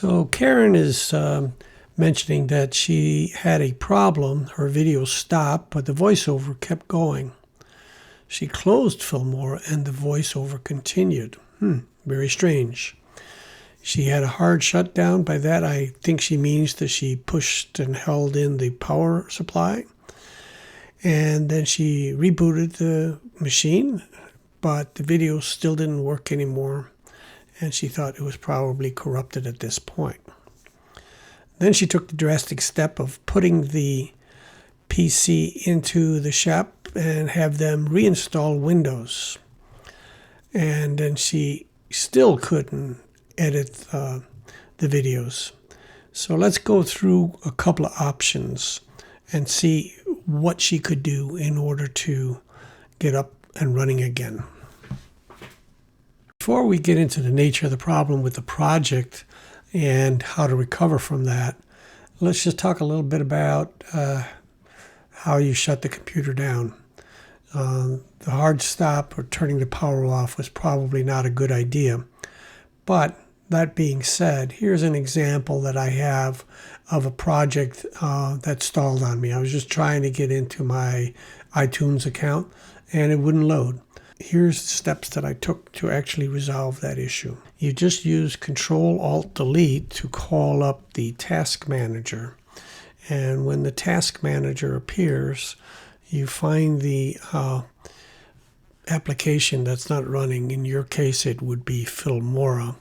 So Karen is mentioning that she had a problem. Her video stopped, but the voiceover kept going. She closed Filmora and the voiceover continued. Very strange. She had a hard shutdown. By that, I think she means that she pushed and held in the power supply. And then she rebooted the machine, but the video still didn't work anymore. And she thought it was probably corrupted at this point. Then she took the drastic step of putting the PC into the shop and have them reinstall Windows. And then she still couldn't edit the videos. So let's go through a couple of options and see what she could do in order to get up and running again. Before we get into the nature of the problem with the project and how to recover from that, let's just talk a little bit about how you shut the computer down. The hard stop or turning the power off was probably not a good idea. But that being said, here's an example that I have of a project that stalled on me. I was just trying to get into my iTunes account and it wouldn't load. Here's the steps that I took to actually resolve that issue. You just use Control-Alt-Delete to call up the task manager. And when the task manager appears, you find the application that's not running. In your case, it would be Filmora.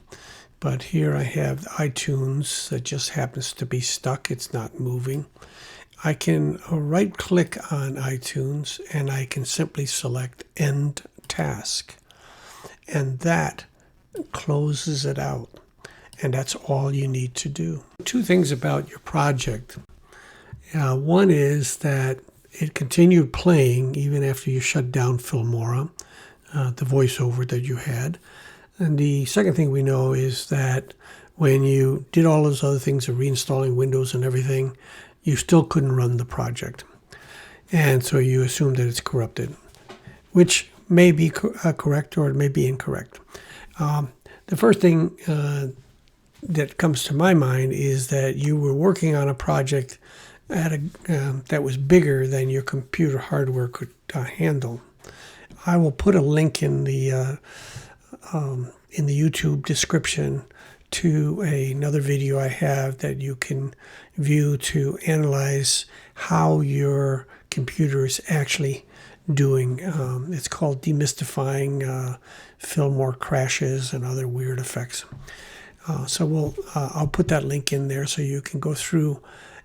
But here I have iTunes that just happens to be stuck. It's not moving. I can right-click on iTunes and I can simply select End Task. And that closes it out. And that's all you need to do. Two things about your project. One is that it continued playing even after you shut down Filmora, the voiceover that you had. And the second thing we know is that when you did all those other things of reinstalling Windows and everything, you still couldn't run the project. And so you assume that it's corrupted, which may be correct or it may be incorrect. The first thing that comes to my mind is that you were working on a project that was bigger than your computer hardware could handle. I will put a link in the YouTube description to another video I have that you can view to analyze how your computer is actually doing. It's called Demystifying Filmora Crashes and Other Weird Effects. So I'll put that link in there so you can go through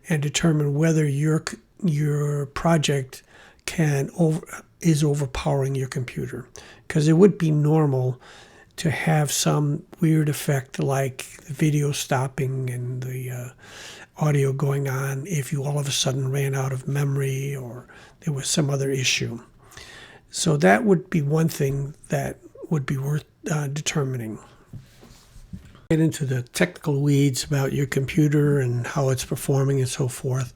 and determine whether your project is overpowering your computer. Because it would be normal to have some weird effect like the video stopping and the audio going on if you all of a sudden ran out of memory or there was some other issue. So that would be one thing that would be worth determining. Get into the technical weeds about your computer and how it's performing and so forth.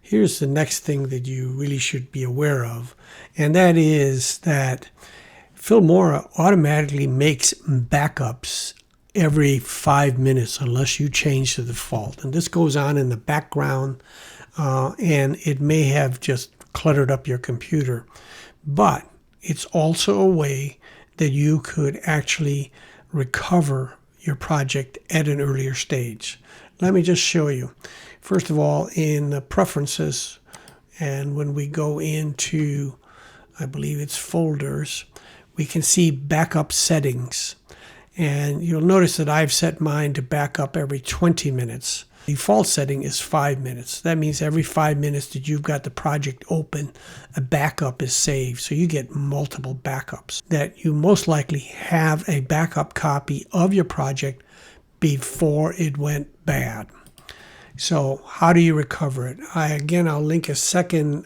Here's the next thing that you really should be aware of, and that is that Filmora automatically makes backups every 5 minutes unless you change the default. And this goes on in the background, and it may have just cluttered up your computer. But it's also a way that you could actually recover your project at an earlier stage. Let me just show you. First of all, in the preferences, and when we go into, I believe it's folders, we can see backup settings. And you'll notice that I've set mine to backup every 20 minutes. The default setting is 5 minutes. That means every 5 minutes that you've got the project open, a backup is saved. So you get multiple backups. That you most likely have a backup copy of your project before it went bad. So how do you recover it? I'll link a second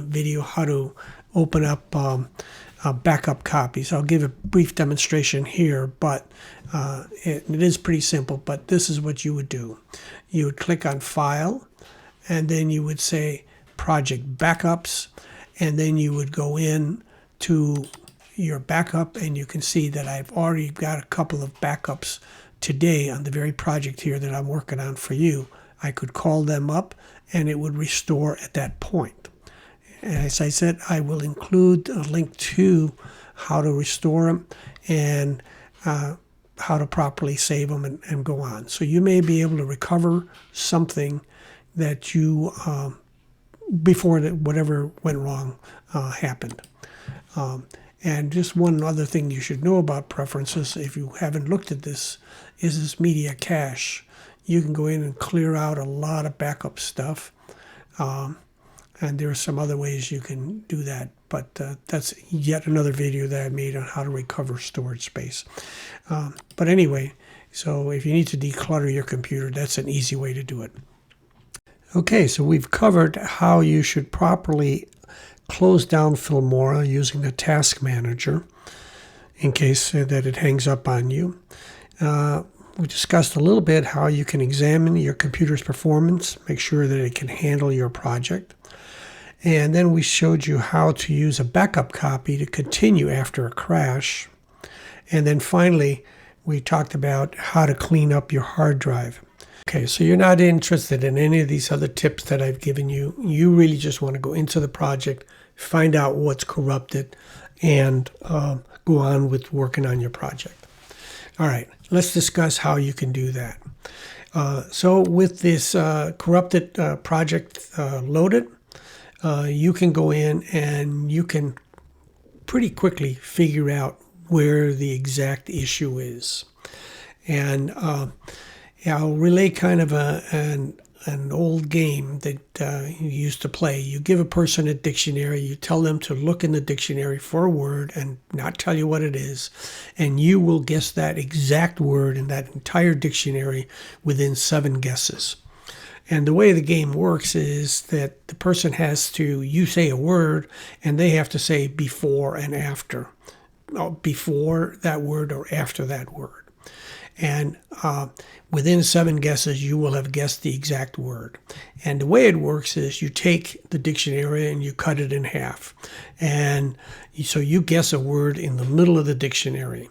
video how to open up backup copies. I'll give a brief demonstration here, but it is pretty simple. But this is what you would do. You would click on File, and then you would say Project Backups, and then you would go in to your backup, and you can see that I've already got a couple of backups today on the very project here that I'm working on for you, I could call them up and it would restore at that point. As I said, I will include a link to how to restore them and how to properly save them and go on. So you may be able to recover something that you, before whatever went wrong happened. And just one other thing you should know about preferences, if you haven't looked at this, is this media cache. You can go in and clear out a lot of backup stuff. And there are some other ways you can do that, but that's yet another video that I made on how to recover storage space. But anyway, so if you need to declutter your computer, that's an easy way to do it. Okay, so we've covered how you should properly close down Filmora using the task manager in case that it hangs up on you. We discussed a little bit how you can examine your computer's performance, make sure that it can handle your project. And then we showed you how to use a backup copy to continue after a crash. And then finally, we talked about how to clean up your hard drive. Okay, so you're not interested in any of these other tips that I've given you. You really just want to go into the project, find out what's corrupted, and go on with working on your project. All right, let's discuss how you can do that. So with this corrupted project loaded, you can go in and you can pretty quickly figure out where the exact issue is. And I'll relay kind of an old game that you used to play. You give a person a dictionary, you tell them to look in the dictionary for a word and not tell you what it is, and you will guess that exact word in that entire dictionary within 7 guesses. And the way the game works is that the person has to, you say a word, and they have to say before and after. Before that word or after that word. And within 7 guesses, you will have guessed the exact word. And the way it works is you take the dictionary and you cut it in half. And so you guess a word in the middle of the dictionary.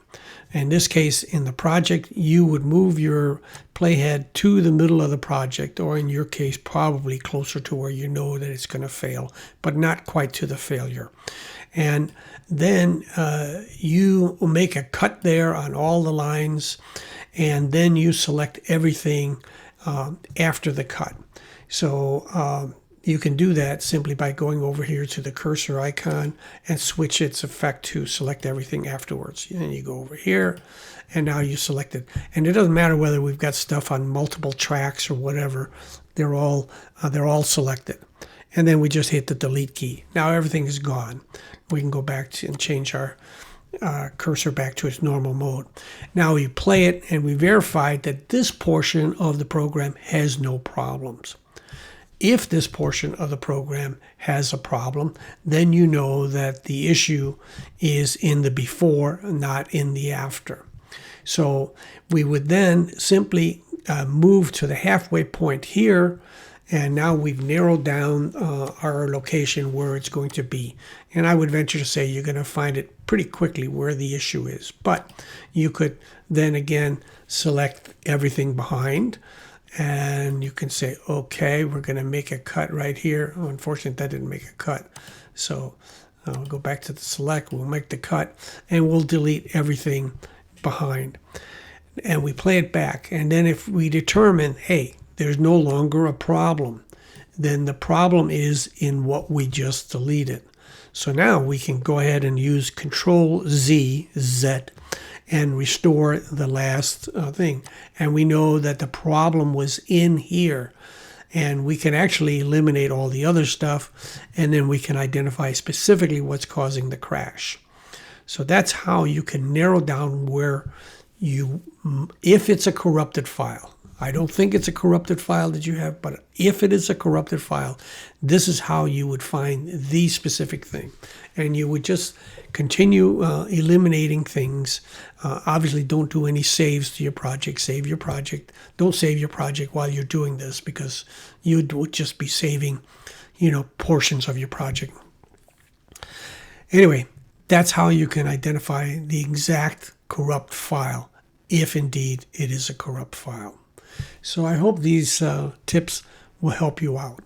In this case, in the project, you would move your playhead to the middle of the project, or in your case, probably closer to where you know that it's going to fail, but not quite to the failure. And then you will make a cut there on all the lines, and then you select everything after the cut. So you can do that simply by going over here to the cursor icon and switch its effect to select everything afterwards. And you go over here, and now you select it. And it doesn't matter whether we've got stuff on multiple tracks or whatever. They're all selected. And then we just hit the delete key. Now everything is gone. We can go back to and change our cursor back to its normal mode. Now we play it, and we verified that this portion of the program has no problems. If this portion of the program has a problem, then you know that the issue is in the before, not in the after. So we would then simply move to the halfway point here, and now we've narrowed down our location where it's going to be. And I would venture to say you're going to find it pretty quickly where the issue is. But you could then again select everything behind, and you can say, okay, we're going to make a cut right here. Oh, unfortunately, that didn't make a cut. So we'll go back to the select, we'll make the cut, and we'll delete everything behind. And we play it back. And then if we determine, hey, there's no longer a problem, then the problem is in what we just deleted. So now we can go ahead and use Control-Z, and restore the last thing. And we know that the problem was in here. And we can actually eliminate all the other stuff, and then we can identify specifically what's causing the crash. So that's how you can narrow down where if it's a corrupted file. I don't think it's a corrupted file that you have, but if it is a corrupted file, this is how you would find the specific thing. And you would just continue eliminating things. Obviously, don't do any saves to your project. Save your project. Don't save your project while you're doing this, because you would just be saving, portions of your project. Anyway, that's how you can identify the exact corrupt file if indeed it is a corrupt file. So I hope these tips will help you out.